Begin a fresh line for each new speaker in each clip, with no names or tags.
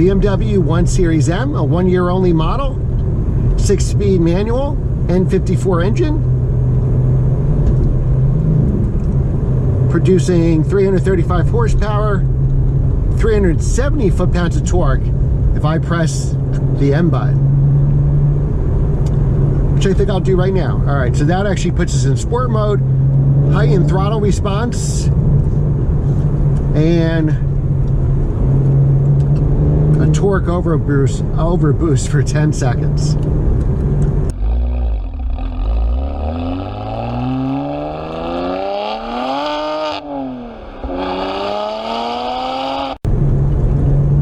BMW 1 Series M, a 1-year only model, 6-speed manual, N54 engine, producing 335 horsepower, 370 foot-pounds of torque if I press the M button, which I think I'll do right now. All right, so that actually puts us in sport mode, heightened throttle response, and a torque overboost for 10 seconds.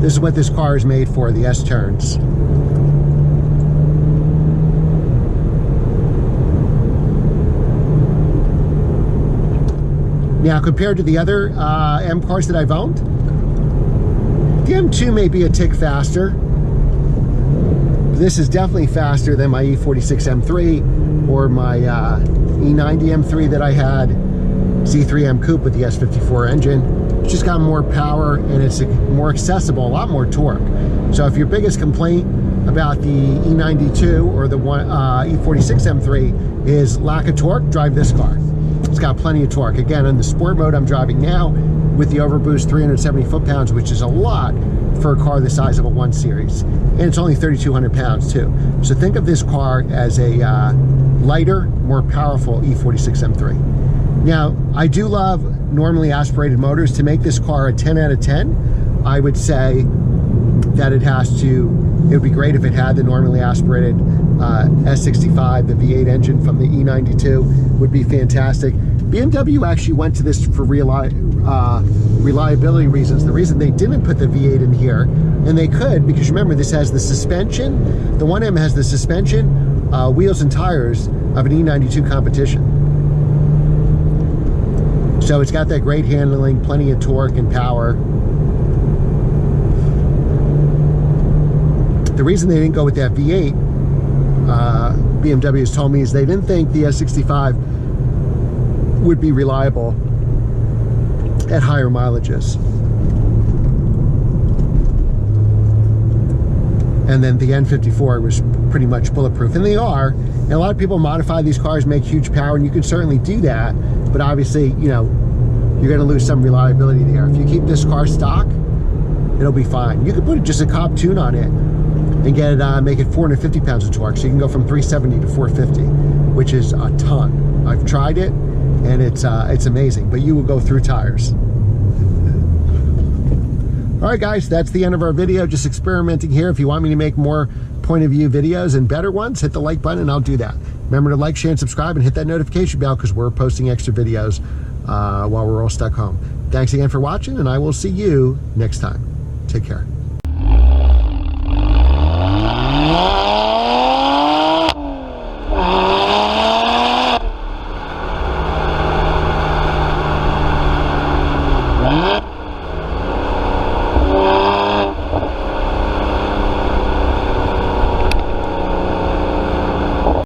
This is what this car is made for, the S-turns. Now, compared to the other M cars that I've owned, the M2 may be a tick faster. This is definitely faster than my E46 M3 or my E90 M3 that I had, Z3 M Coupe with the S54 engine. It's just got more power and it's more accessible, a lot more torque. So if your biggest complaint about the E92 or the E46 M3 is lack of torque, drive this car. It's got plenty of torque. Again, in the sport mode I'm driving now with the overboost 370 foot-pounds, which is a lot for a car the size of a 1 Series. And it's only 3,200 pounds too. So think of this car as a lighter, more powerful E46 M3. Now, I do love normally aspirated motors. To make this car a 10 out of 10, I would say that it would be great if it had the normally aspirated S65, the V8 engine from the E92 would be fantastic. BMW actually went to this for reliability reasons. The reason they didn't put the V8 in here, and they could, because remember this has the suspension, the 1M has the suspension, wheels and tires of an E92 competition. So it's got that great handling, plenty of torque and power. The reason they didn't go with that V8, BMW has told me, is they didn't think the S65 would be reliable at higher mileages. And then the N54 was pretty much bulletproof, and they are. And a lot of people modify these cars, make huge power, and you can certainly do that. But obviously, you know, you're going to lose some reliability there. If you keep this car stock, it'll be fine. You can put just a cop tune on it and get it, make it 450 pounds of torque. So you can go from 370 to 450, which is a ton. I've tried it, and it's amazing. But you will go through tires. All right, guys, that's the end of our video. Just experimenting here. If you want me to make more point of view videos and better ones, hit the like button and I'll do that. Remember to like, share, and subscribe, and hit that notification bell because we're posting extra videos while we're all stuck home. Thanks again for watching, and I will see you next time. Take care.
What?